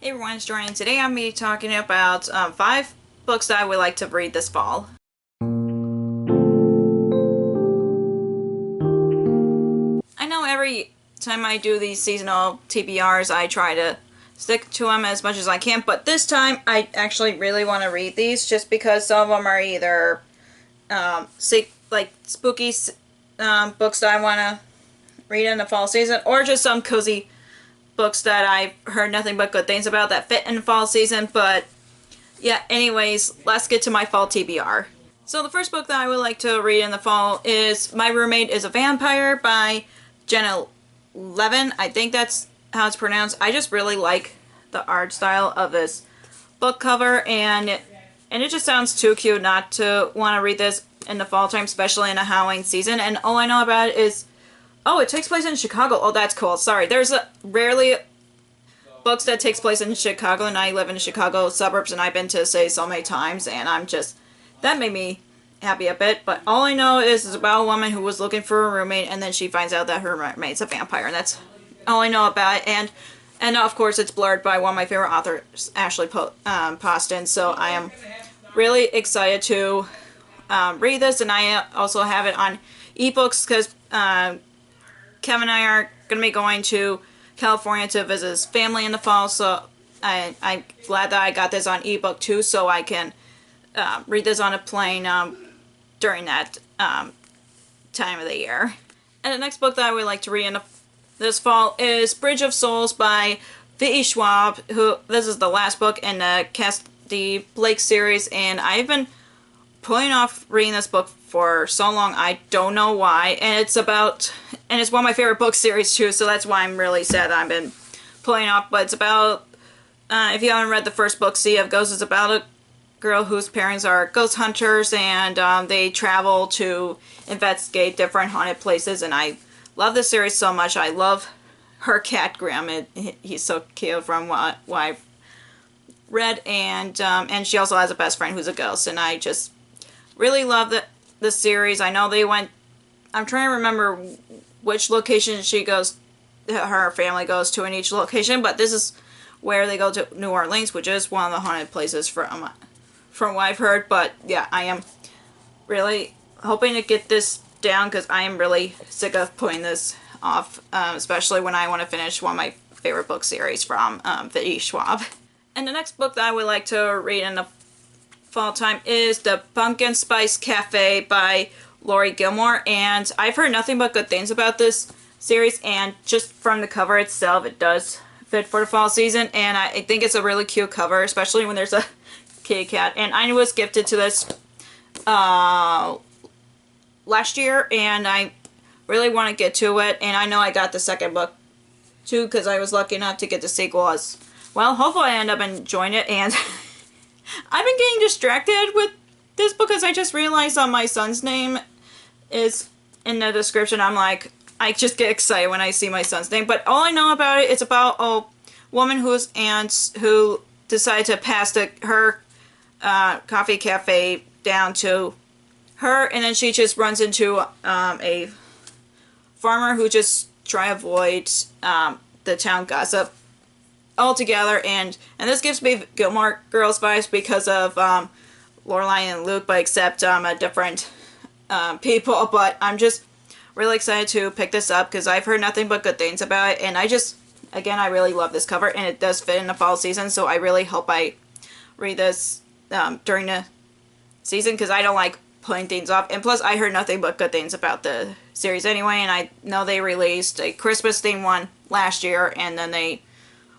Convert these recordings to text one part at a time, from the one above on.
Hey everyone, it's Jordan. Today I'm going to be talking about 5 books that I would like to read this fall. I know every time I do these seasonal TBRs I try to stick to them as much as I can, but this time I actually really want to read these just because some of them are either spooky books that I want to read in the fall season, or just some cozy books that I've heard nothing but good things about that fit in the fall season. But yeah, anyways, let's get to my fall TBR. So the first book that I would like to read in the fall is My Roommate is a Vampire by Jenna Levin. I think that's how it's pronounced. I just really like the art style of this book cover, and it just sounds too cute not to want to read this in the fall time, especially in a Halloween season. And all I know about it is, oh, it takes place in Chicago. Oh, that's cool. Sorry, there's rarely books that takes place in Chicago, and I live in the Chicago suburbs, and I've been to the city so many times, and that made me happy a bit. But all I know is it's about a woman who was looking for a roommate, and then she finds out that her roommate's a vampire, and that's all I know about it. And of course, it's blurred by one of my favorite authors, Ashley Poston. So I am really excited to read this, and I also have it on ebooks because Kevin and I are going to be going to California to visit his family in the fall, so I'm glad that I got this on ebook too, so I can read this on a plane during that time of the year. And the next book that I would like to read in this fall is Bridge of Souls by V.E. Schwab, this is the last book in the Cassidy Blake series, and I've been putting off reading this book for so long. I don't know why, and it's one of my favorite book series too, so that's why I'm really sad that I've been putting off. But it's about, if you haven't read the first book, Sea of Ghosts, it's about a girl whose parents are ghost hunters, and they travel to investigate different haunted places, and I love this series so much. I love her cat Graham. He's so cute from what I've read, and she also has a best friend who's a ghost, and I just really love the series. I know I'm trying to remember which location her family goes to in each location, but this is where they go to New Orleans, which is one of the haunted places from what I've heard. But yeah, I am really hoping to get this down because I am really sick of putting this off, especially when I want to finish one of my favorite book series from V.E. Schwab. And the next book that I would like to read in the fall time is The Pumpkin Spice Cafe by Lori Gilmore, and I've heard nothing but good things about this series, and just from the cover itself it does fit for the fall season, and I think it's a really cute cover, especially when there's a kitty cat. And I was gifted to this last year, and I really want to get to it, and I know I got the second book too because I was lucky enough to get the sequel as well. Hopefully I end up enjoying it. And I've been getting distracted with this book because I just realized my son's name is in the description. I just get excited when I see my son's name. But all I know about it's about a woman whose aunts who decided to pass her coffee cafe down to her, and then she just runs into a farmer who just try to avoid the town gossip altogether, and this gives me Gilmore Girls vibes because of Lorelai and Luke, but except a different people. But I'm just really excited to pick this up because I've heard nothing but good things about it, and I really love this cover, and it does fit in the fall season, so I really hope I read this during the season because I don't like putting things off. And plus I heard nothing but good things about the series anyway, and I know they released a Christmas themed one last year, and then they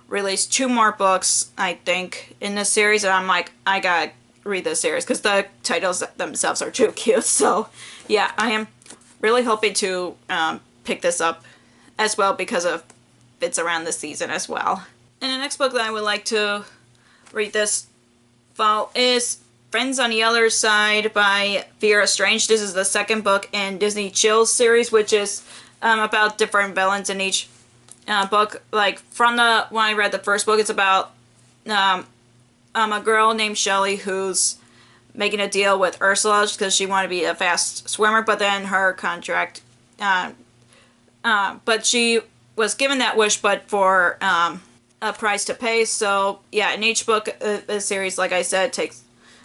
released 2 more books, I think, in this series, and I'm like, I gotta read this series because the titles themselves are too cute. So yeah, I am really hoping to pick this up as well because it's around this season as well. And the next book that I would like to read this fall is Friends on the Other Side by Vera Strange. This is the second book in Disney Chills series, which is about different villains in each book. Like when I read the first book, it's about a girl named Shelley who's making a deal with Ursula because she wanted to be a fast swimmer, but then her contract, but she was given that wish, but for a price to pay. So yeah, in each book, the series, like I said, takes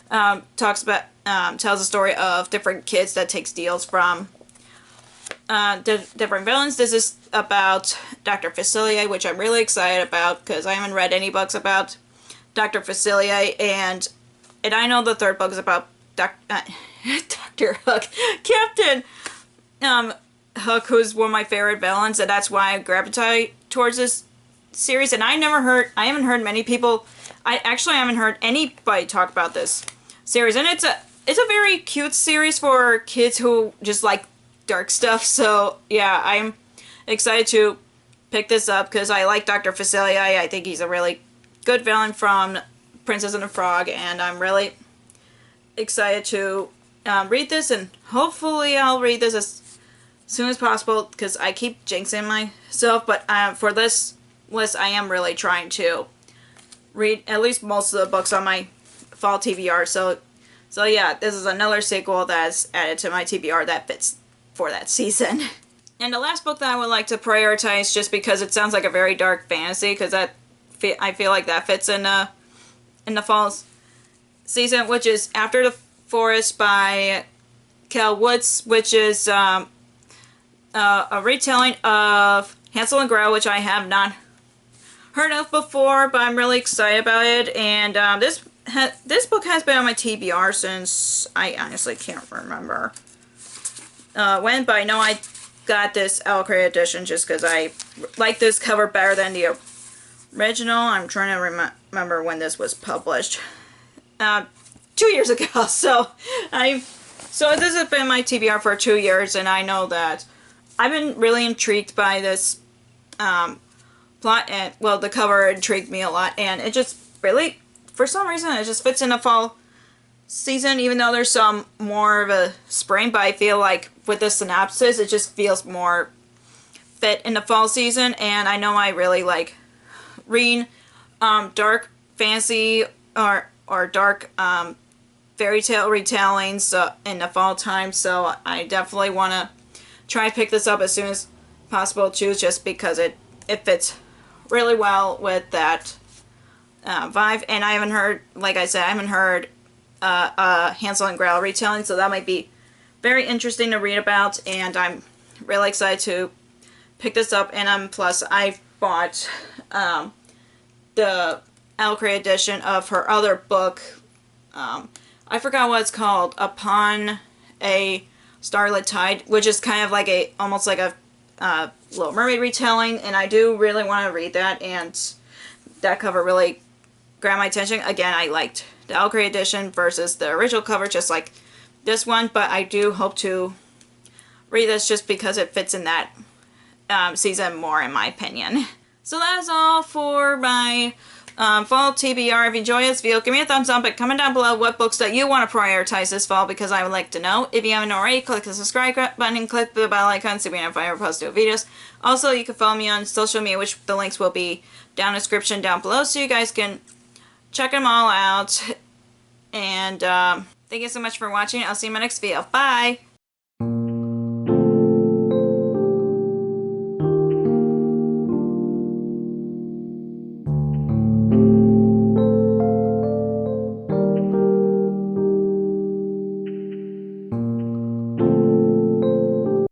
talks about tells a story of different kids that takes deals from different villains. This is about Dr. Facilier, which I'm really excited about because I haven't read any books about Dr. Facilier, and I know the third book is about Dr. Hook, Captain Hook, who's one of my favorite villains, and that's why I gravitate towards this series. And I haven't heard many people, I haven't heard anybody talk about this series, and it's a very cute series for kids who just like dark stuff. So yeah, I'm excited to pick this up because I like Dr. Facilier. I think he's a really good villain from Princess and the Frog, and I'm really excited to read this, and hopefully I'll read this as soon as possible because I keep jinxing myself. But for this list, I am really trying to read at least most of the books on my fall TBR. So yeah, this is another sequel that's added to my TBR that fits for that season. And the last book that I would like to prioritize, just because it sounds like a very dark fantasy, because I feel like that fits in the fall season, which is After the Forest by Cal Woods, which is a retelling of Hansel and Gretel, which I have not heard of before, but I'm really excited about it. And this book has been on my TBR since, I honestly can't remember when, but I know I got this Alcrate edition just because I like this cover better than the original. I'm trying to remember when this was published. 2 years ago. So this has been my TBR for 2 years, and I know that I've been really intrigued by this plot, and well, the cover intrigued me a lot, and it just really, for some reason, it just fits in the fall season, even though there's some more of a spring. But I feel like with the synopsis, it just feels more fit in the fall season, and I know I really like reading dark fantasy or dark fairy tale retellings in the fall time, so I definitely want to try to pick this up as soon as possible too, just because it fits really well with that vibe. And I haven't heard, like I said, I haven't heard Hansel and Gretel retelling, so that might be very interesting to read about, and I'm really excited to pick this up. And plus I bought the Alcrate edition of her other book. I forgot what it's called, Upon a Starlit Tide, which is kind of like almost like a Little Mermaid retelling, and I do really want to read that, and that cover really grabbed my attention. Again, I liked the Alcrate edition versus the original cover, just like this one, but I do hope to read this just because it fits in that season more, in my opinion. So that is all for my fall TBR. If you enjoyed this video, give me a thumbs up and comment down below what books that you want to prioritize this fall, because I would like to know. If you haven't already, click the subscribe button and click the bell icon so you can notified when I post new videos. Also, you can follow me on social media, which the links will be down in the description down below, so you guys can check them all out. And thank you so much for watching. I'll see you in my next video. Bye!